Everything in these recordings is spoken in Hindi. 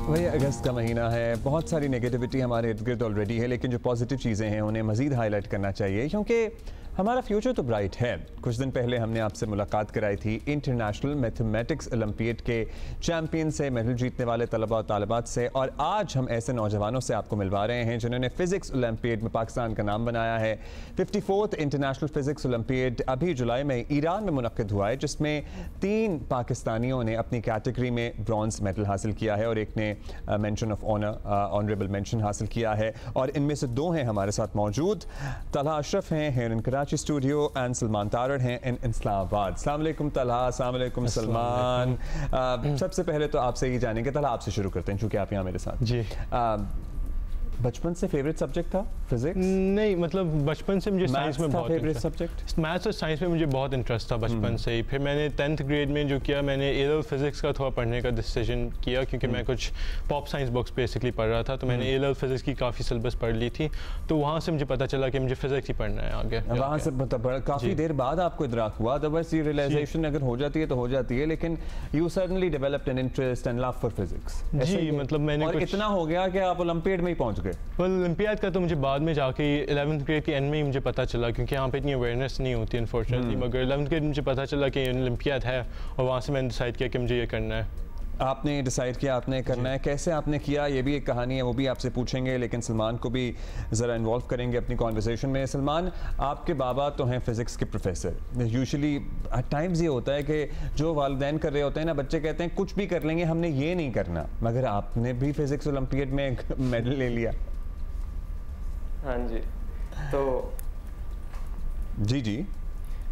वही अगस्त का महीना है, बहुत सारी नेगेटिविटी हमारे इर्द गिर्द ऑलरेडी है, लेकिन जो पॉजिटिव चीज़ें हैं उन्हें मज़ीद हाईलाइट करना चाहिए क्योंकि हमारा फ्यूचर तो ब्राइट है। कुछ दिन पहले हमने आपसे मुलाकात कराई थी इंटरनेशनल मैथमेटिक्स ओलंपियाड के चैम्पियन से, मेडल जीतने वाले तलबा और तालिबात से, और आज हम ऐसे नौजवानों से आपको मिलवा रहे हैं जिन्होंने फ़िज़िक्स ओलंपियाड में पाकिस्तान का नाम बनाया है। 54th इंटरनेशनल फ़िज़िक्स ओलंपियाड अभी जुलाई में ईरान में मुनक्किद हुआ है, जिसमें 3 पाकिस्तानियों ने अपनी कैटेगरी में ब्रॉन्ज़ मेडल हासिल किया है और एक ने mention of honour, honourable mention हासिल किया है। और इनमें से 2 हैं हमारे साथ मौजूद। तलहा अशरफ हैं here in Karachi studio and Salman Tarar हैं इन इस्लामाबाद। अस्सलाम वालेकुम तलहा, अस्सलाम वालेकुम सलमान। सबसे पहले तो आपसे ये जानेंगे, तलहा आपसे शुरू करते हैं चूँकि आप यहाँ मेरे साथ जी। बचपन से फेवरेट सब्जेक्ट था फिजिक्स? नहीं, मतलब बचपन से मुझे साइंस में बहुत फेवरेट सब्जेक्ट, मैथ्स और साइंस में मुझे बहुत इंटरेस्ट था बचपन से ही। फिर मैंने 10th ग्रेड में जो किया, मैंने ए लेवल फिजिक्स का थोड़ा पढ़ने का डिसीजन किया क्योंकि मैं कुछ पॉप साइंस बुक्स बेसिकली पढ़ रहा था, तो मैंने ए लेवल फिजिक्स की काफ़ी सिलेबस पढ़ ली थी, तो वहाँ से मुझे पता चला कि मुझे फिजिक्स ही पढ़ना है आगे। वहाँ से काफ़ी देर बाद आपको इदराक हुआ, अदरवाइज ये रियलाइजेशन अगर हो जाती है तो हो जाती है, लेकिन you suddenly developed an interest and love for physics. जी, मतलब मैंने और इतना हो गया कि आप ओलंपियाड में ही पहुँच गए। का तो मुझे बाद में जाके 11th ग्रेड के एंड में ही मुझे पता चला, क्योंकि यहाँ पे इतनी अवेयरनेस नहीं होती अनफॉर्चुनेटली, मगर 11th ग्रेड मुझे पता चला कि ओलंपियाड है और वहाँ से मैंने डिसाइड किया कि मुझे ये करना है। आपने डिसाइड किया आपने करना है, कैसे आपने किया ये भी एक कहानी है, वो भी आपसे पूछेंगे, लेकिन सलमान को भी ज़रा इन्वॉल्व करेंगे अपनी कॉन्वर्सेशन में। सलमान, आपके बाबा तो हैं फ़िज़िक्स के प्रोफेसर। यूजुअली एट टाइम्स ये होता है कि जो वालिदैन कर रहे होते हैं ना, बच्चे कहते हैं कुछ भी कर लेंगे, हमने ये नहीं करना, मगर आपने भी फ़िज़िक्स ओलंपियाड में मेडल ले लिया। हाँ जी, तो जी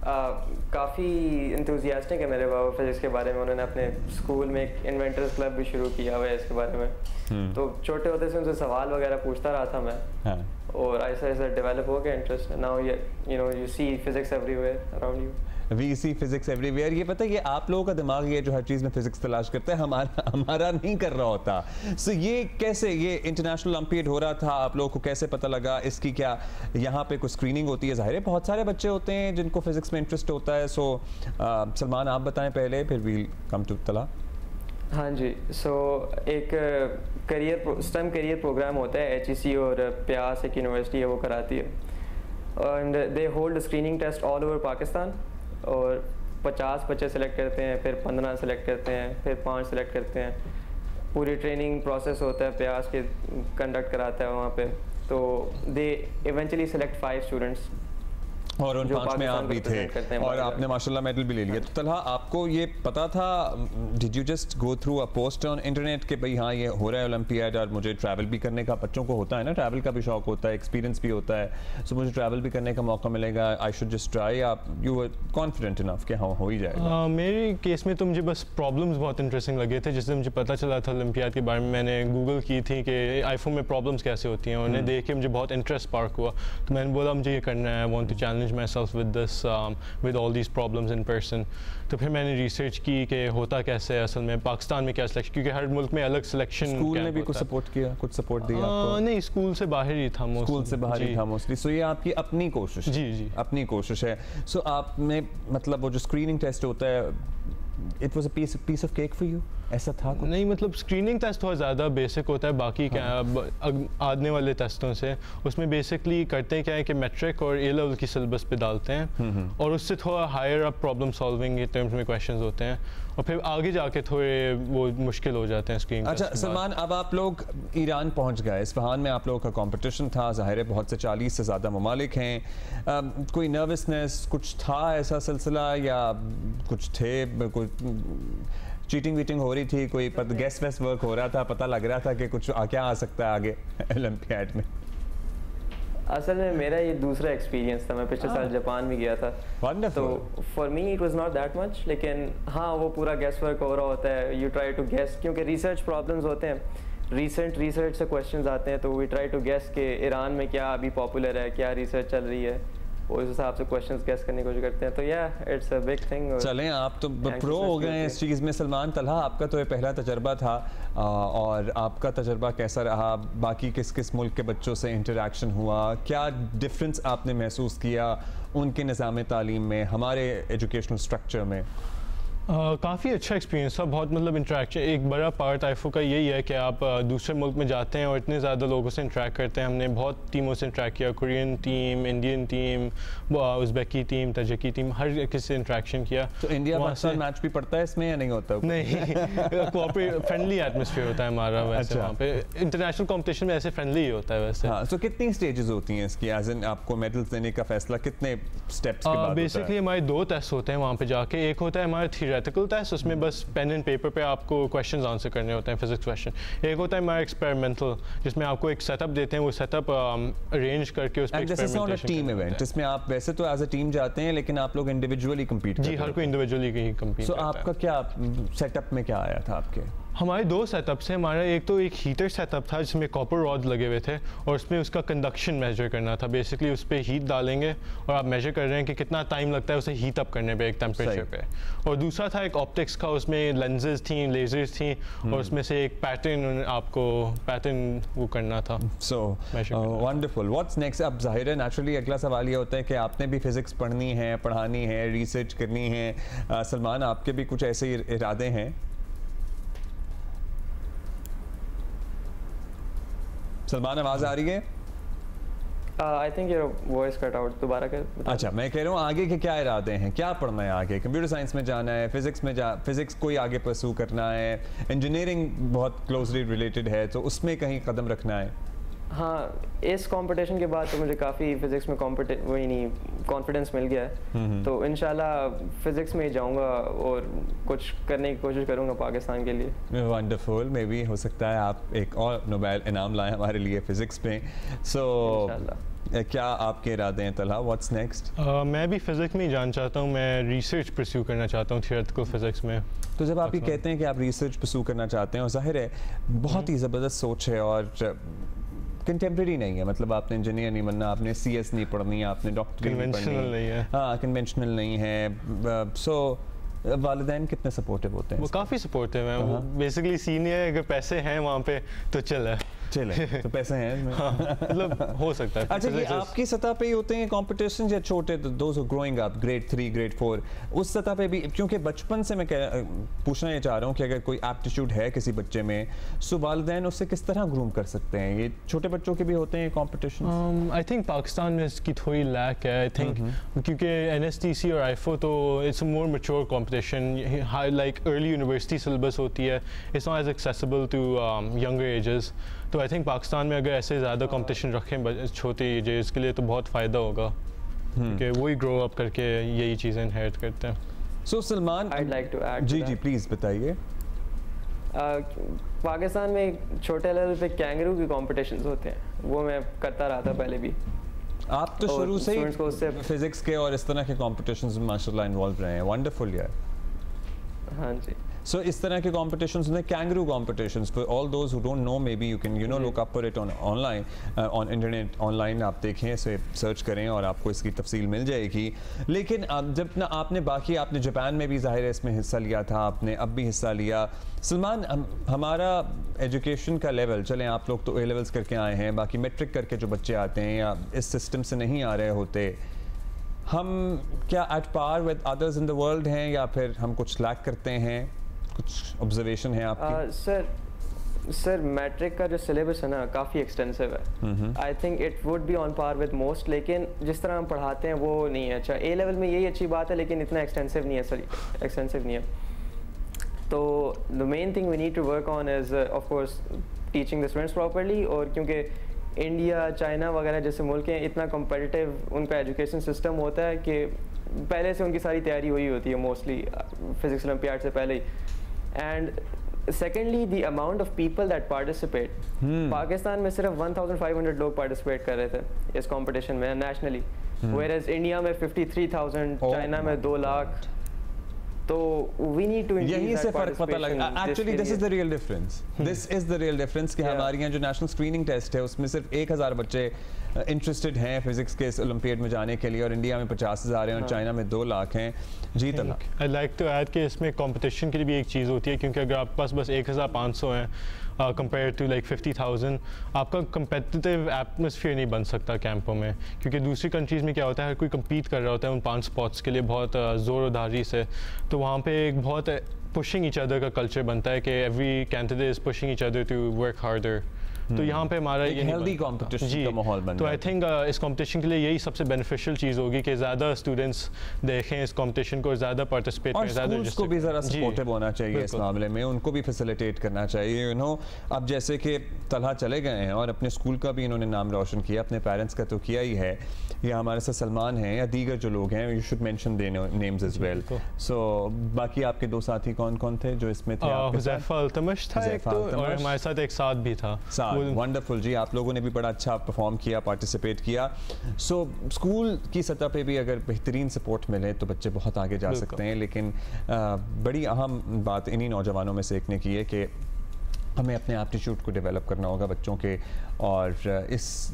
काफ़ी इंथुजियास्टिक है मेरे बाबा फिजिक्स के बारे में। उन्होंने अपने स्कूल में एक इन्वेंटर्स क्लब भी शुरू किया हुआ है इसके बारे में। तो छोटे होते से उनसे सवाल वगैरह पूछता रहा था मैं। हाँ। और ऐसा ऐसा डेवलप हो गया interest. Now you see physics everywhere around you. We see physics everywhere. ये पता है, ये आप लोगों का दिमाग ये जो हर चीज़ में फिजिक्स तलाश करता है, हमारा नहीं कर रहा होता। सो ये कैसे, ये इंटरनेशनल ओलंपियाड हो रहा था, आप लोगों को कैसे पता लगा इसकी? क्या यहाँ पे कुछ स्क्रीनिंग होती है? ज़ाहिर है बहुत सारे बच्चे होते हैं जिनको फिजिक्स में इंटरेस्ट होता है। सो सलमान आप बताएं पहले, फिर वील कम टू तला। हाँ जी, सो एक स्टेम करियर प्रोग्राम होता है, HEC और प्यास एक यूनिवर्सिटी है वो कराती है, and they hold screening test all over Pakistan. और 50 बच्चे सेलेक्ट करते हैं, फिर 15 सेलेक्ट करते हैं, फिर 5 सेलेक्ट करते हैं। पूरी ट्रेनिंग प्रोसेस होता है, प्यास के कंडक्ट कराता है वहाँ पे। तो दे इवेंचुअली सेलेक्ट 5 स्टूडेंट्स और उन 5 में आप भी थे और आपने माशाल्लाह मेडल भी ले लिया। तो तलहा, आपको ये पता था, did you just go through a post on internet कि भाई हाँ ये हो रहा है ओलंपियाड और मुझे ट्रैवल भी करने का, बच्चों को होता है ना, ट्रैवल का भी शौक होता है, एक्सपीरियंस भी होता है, सो मुझे ट्रैवल भी करने का मौका मिलेगा, आई शुड जस्ट ट्राई? आप यू वर कॉन्फिडेंट इनफ कि हाँ हो ही जाएगा? मेरे केस में तो मुझे बस प्रॉब्लम्स बहुत इंटरेस्टिंग लगे थे। जिससे मुझे पता चला था ओलंपियाड के बारे में, मैंने गूगल की थी कि आईफोन में प्रॉब्लम्स कैसे होती हैं, उन्हें देख के मुझे बहुत इंटरेस्ट स्पार्क हुआ। तो मैंने बोला मुझे ये करना है, I want to challenge myself with with all these problems in person। तो फिर मैंने रिसर्च की कि होता कैसे है असल में, पाकिस्तान में क्या सिलेक्शन, क्योंकि हर मुल्क में अलग सिलेक्शन। स्कूल ने भी कुछ सपोर्ट किया, कुछ सपोर्ट दिया आपको? नहीं, स्कूल से बाहर ही था मोस्टली। स्कूल से बाहर ही था मोस्टली। सो ये आपकी अपनी कोशिश? जी, अपनी कोशिश है। सो आपने मतलब वो जो स्क्रीनिंग टेस्ट होता है, it was a piece of cake for you? ऐसा था कुछ? नहीं, मतलब स्क्रीनिंग टेस्ट थोड़ा ज़्यादा बेसिक होता है बाकी क्या आने वाले टेस्टों से। उसमें बेसिकली करते हैं क्या है कि मैट्रिक और ए लेवल की सिलेबस पे डालते हैं, और उससे थोड़ा हायर अप प्रॉब्लम सॉल्विंग के टर्म्स में क्वेश्चंस होते हैं, और फिर आगे जाके थोड़े वो मुश्किल हो जाते हैं स्क्रीनिंग। अच्छा सलमान, अब आप लोग ईरान पहुंच गए, इस्फहान में आप लोगों का कंपटीशन था, ज़ाहिर है बहुत से 40 से ज़्यादा ममालिक हैं, कोई नर्वसनेस कुछ था ऐसा सिलसिला, या कुछ थे, कोई चीटिंग वीटिंग हो रही थी, कोई गैस वैस वर्क हो रहा था, पता लग रहा था कि कुछ क्या आ सकता है आगे ओलंपियाड में? असल में मेरा ये दूसरा एक्सपीरियंस था, मैं पिछले साल जापान भी गया था। तो for me it was not that much, लेकिन हाँ वो पूरा गैस वर्क हो रहा होता है, यू ट्राई टू गेस, क्योंकि रिसर्च प्रॉब्लम्स होते हैं, रिसेंट रिसर्च से क्वेश्चंस आते हैं, तो वी ट्राई टू गेस कि ईरान में क्या अभी पॉपुलर है, क्या रिसर्च चल रही है, उस हिसाब से क्वेश्चंस गेस करने की कोशिश करते हैं। तो या इट्स अ बिग थिंग। चलें, आप तो प्रो हो गए हैं इस चीज़ में। सलमान, तलहा आपका तो ये पहला तजर्बा था, और आपका तजर्बा कैसा रहा? बाकी किस किस मुल्क के बच्चों से इंटरेक्शन हुआ? क्या डिफरेंस आपने महसूस किया उनके निज़ाम तालीम में, हमारे एजुकेशनल स्ट्रक्चर में? काफ़ी अच्छा एक्सपीरियंस था, बहुत मतलब इंटरेक्शन। एक बड़ा पार्ट आईफो का यही है कि आप दूसरे मुल्क में जाते हैं और इतने ज़्यादा लोगों से इंटरेक्ट करते हैं। हमने बहुत टीमों से इंटरेक्ट किया, कोरियन टीम, इंडियन टीम, उज़्बेकी टीम, तजिकी टीम, हर किसी से इंटरेक्शन किया। तो इंडिया पाकिस्तान मैच भी पड़ता है इसमें या नहीं होता? नहीं, कोऑपरेट फ्रेंडली एटमॉस्फेयर होता है हमारा वैसे। वहाँ पे इंटरनेशनल कंपटीशन में ऐसे फ्रेंडली ही होता है वैसे। हाँ, तो कितनी स्टेजेस होती हैं इसकी, एज इन आपको मेडल्स देने का फैसला कितने स्टेप्स के बाद बेसिकली हमारे 2 टेस्ट होते हैं वहाँ पे जाके। एक होता है हमारा थियोरेटिकल टेस्ट, उसमें बस पेन एंड पेपर पे आपको क्वेश्चंस आंसर करने होते हैं, फिजिक्स क्वेश्चन। एक होता है हमारा एक्सपेरिमेंटल, जिसमें आपको एक सेटअप देते हैं, वो सेटअप अरेंज करके उस पे एक्सपेरिमेंटेशन। टीम इवेंट जिसमें आप वैसे तो एज अ टीम जाते हैं लेकिन आप लोग इंडिविजुअली कम्पीट करते हैं? जी, हर कोई इंडिविजुअली ही कम्पीट करता है। आपका क्या सेटअप में क्या आया था आपके? हमारे 2 सेटअप्स हैं। हमारा एक तो एक हीटर सेटअप था जिसमें कॉपर रॉड लगे हुए थे और उसमें उसका कंडक्शन मेजर करना था। बेसिकली उस पर हीट डालेंगे और आप मेजर कर रहे हैं कि कितना टाइम लगता है उसे हीट अप करने पे एक टेम्परेचर पे। और दूसरा था एक ऑप्टिक्स का, उसमें लेंसेज थी, लेजर्स थी और उसमें से एक पैटर्न, आपको पैटर्न वो करना था। So wonderful. What's next? अब जाहिर है नेचुरली अगला सवाल ये होता है कि आपने भी फिजिक्स पढ़नी है, पढ़ानी है, रिसर्च करनी है। सलमान, आपके भी कुछ ऐसे इरादे हैं? सलमान, आवाज आ रही है? I think your voice cut out, दोबारा कर। अच्छा, मैं कह रहा हूँ आगे के क्या इरादे हैं, क्या पढ़ना है आगे? कंप्यूटर साइंस में जाना है, फिजिक्स कोई आगे परस्यू करना है, इंजीनियरिंग बहुत क्लोजली रिलेटेड है तो उसमें कहीं कदम रखना है? हाँ, इस कंपटीशन के बाद तो मुझे काफ़ी फिजिक्स में कॉन्फिडेंस मिल गया है, तो इंशाल्लाह फिजिक्स में ही जाऊंगा और कुछ करने की कोशिश करूंगा पाकिस्तान के लिए। वंडरफुल। मे बी हो सकता है आप एक और नोबेल इनाम लाएं हमारे लिए फिजिक्स में। सो क्या आपके इरादे हैं तलहा? What's next? मैं भी फिजिक्स में ही जाना चाहता हूँ। मैं रिसर्च परस्यू करना चाहता हूँ थियोरेटिकल फिजिक्स में। तो जब आप ये कहते हैं कि आप रिसर्च परस्यू करना चाहते हैं, और जाहिर है बहुत ही ज़बरदस्त सोच है और कंटेम्प्रेरी नहीं है, मतलब आपने इंजीनियर नहीं बनना, आपने सीएस नहीं पढ़नी, आपने डॉक्टरी नहीं पढ़नी, हाँ कन्वेंशनल नहीं है। सो वालिदैन कितने सपोर्टिव होते हैं? वो काफ़ी सपोर्टिव हैं। वो बेसिकली सीनियर, अगर पैसे हैं वहाँ पे तो चले तो पैसे हैं हाँ, मतलब हो सकता है। अच्छा, ये आपकी सतह पे ही होते हैं कंपटीशन या छोटे, those who growing up grade 3 grade 4 उस सतह पे भी? क्योंकि बचपन से मैं पूछना ये चाह रहा हूँ कि अगर कोई एप्टीट्यूड है किसी बच्चे में, सो वालिदैन उससे किस तरह ग्रूम कर सकते हैं? ये छोटे बच्चों के भी होते हैं कंपटीशन? आई थिंक पाकिस्तान में इसकी थोड़ी लैक है। आई थिंक क्योंकि एनएसटीसी और आईफो तो it's a more mature competition, like early university syllabus होती है, it's not as accessible to younger ages. तो आई थिंक पाकिस्तान में अगर ऐसे ज़्यादा कंपटीशन रखें छोटी एजेस के लिए तो बहुत फ़ायदा होगा, कि वही ग्रो अप करके यही चीज़ें इनहेरिट करते हैं। So Salman, I'd like to add जी प्लीज़ बताइए। पाकिस्तान में छोटे लेवल पे कैंगरू की कॉम्पिटिशन्स होते हैं, वो मैं करता रहा था पहले भी। आप तो शुरू से ही फिजिक्स के और इस तरह के कॉम्पिटिशन्स में माशाल्लाह इन्वॉल्व रहे हैं। वंडरफुल यार। हाँ जी। So इस तरह के competitions होते हैं, kangaroo competitions. For all those who don't know, maybe you can look up for it on online, on internet online आप देखें, इसे सर्च करें और आपको इसकी तफसील मिल जाएगी। लेकिन जब ना आपने आपने जापान में भी ज़ाहिर है इसमें हिस्सा लिया था, आपने अब भी हिस्सा लिया। सलमान, हमारा एजुकेशन का लेवल, चलें आप लोग तो ए लेवल्स करके आए हैं, बाकी मेट्रिक करके जो बच्चे आते हैं या इस सिस्टम से नहीं आ रहे होते, हम क्या at par with others in the world हैं या फिर हम कुछ लैक करते हैं? कुछ ऑब्जर्वेशन है आपकी? सर मैट्रिक का जो सिलेबस है ना काफ़ी एक्सटेंसिव है। I think it would be on par with most, लेकिन जिस तरह हम पढ़ाते हैं वो नहीं है अच्छा। ए लेवल में यही अच्छी बात है, लेकिन इतना एक्सटेंसिव नहीं है सर, एक्सटेंसिव नहीं है। तो the main thing we need to work on is of course teaching the students properly. और क्योंकि इंडिया, चाइना वगैरह जैसे मुल्क हैं, इतना कम्पिटिटिव उनका एजुकेशन सिस्टम होता है कि पहले से उनकी सारी तैयारी हुई होती है मोस्टली फिजिक्स ओलंपियाड से पहले ही। And secondly the amount of people that participate, Pakistan में सिर्फ 1500 लोग पार्टिसिपेट कर रहे थे इस कंपटीशन में नेशनली, व्हेयरएज इंडिया में 53,000, चाइना में 2 लाख। तो वी नीड टू यहीं से फर्क पता लगा। Actually this is the real difference, this is the real difference कि हमारे यहाँ जो नेशनल स्क्रीनिंग टेस्ट है उसमें सिर्फ 1000 बच्चे इंटरेस्टेड हैं फिजिक्स के इस ओलंपियाड में जाने के लिए, और इंडिया में 50,000 हैं और चाइना में 2 लाख हैं। जी Talha, I like to add कि इसमें कंपटीशन के लिए भी एक चीज़ होती है, क्योंकि अगर आपके पास बस 1500 हैं कंपेयर टू लाइक 50,000, आपका कंपेटिटिव एटमोसफियर नहीं बन सकता कैंपों में, क्योंकि दूसरी कंट्रीज़ में क्या होता है, हर कोई कम्पीट कर रहा होता है उन 5 स्पॉट्स के लिए बहुत ज़ोरदारी से। तो वहाँ पे एक बहुत पुशिंग ईच अदर का कल्चर बनता है कि every candidate is pushing each other to work harder. तो यहाँ पे हमारा ये हेल्दी कंपटीशन का माहौल बन तो आई थिंक इस कंपटीशन के लिए यही सबसे बेनिफिशियल चीज़ होगी कि ज़्यादा स्टूडेंट्स देखें इस कंपटीशन को, ज़्यादा पार्टिसिपेट करें, ज़्यादा को भी ज़रा सपोर्टिव होना चाहिए इस मामले में, उनको भी फैसिलिटेट करना चाहिए। यू नो, अब जैसे कि तलहा चले गए हैं और अपने स्कूल का भी इन्होंने नाम रोशन किया, अपने पेरेंट्स का तो किया ही है, या हमारे साथ सलमान हैं या दीगर जो लोग हैं, you should mention their names as well. So बाकी आपके 2 साथी कौन कौन थे जो इसमें थे? हुज़ैफा अल्तमश था एक तो, और हमारे साथ एक साथ भी था। वंडरफुल जी, आप लोगों ने भी बड़ा अच्छा परफॉर्म किया, पार्टिसिपेट किया। सो स्कूल की सतह पे भी अगर बेहतरीन सपोर्ट मिले तो बच्चे बहुत आगे जा सकते हैं, लेकिन बड़ी अहम बात इन्हीं नौजवानों में से एक ने की है कि हमें अपने एप्टीट्यूड को डेवलप करना होगा बच्चों के, और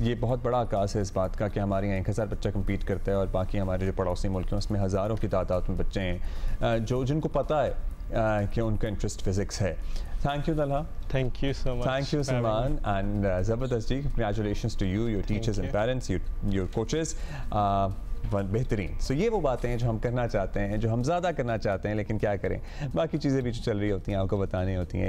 ये बहुत बड़ा आकाश है इस बात का कि हमारे यहाँ 1000 बच्चा कम्पीट करता है और बाकी हमारे जो पड़ोसी मुल्क हैं उसमें हज़ारों की तादाद में बच्चे हैं जिनको पता है कि उनका इंटरेस्ट फिजिक्स है। Thank you, Talha. Thank you so much. Thank you, Salman. And Zabardast ji, congratulations to you, your teachers and parents, your coaches. बेहतरीन। सो ये वो बातें हैं जो हम करना चाहते हैं, जो हम ज़्यादा करना चाहते हैं, लेकिन क्या करें, बाकी चीज़ें भी जो चल रही होती हैं आपको बतानी होती हैं।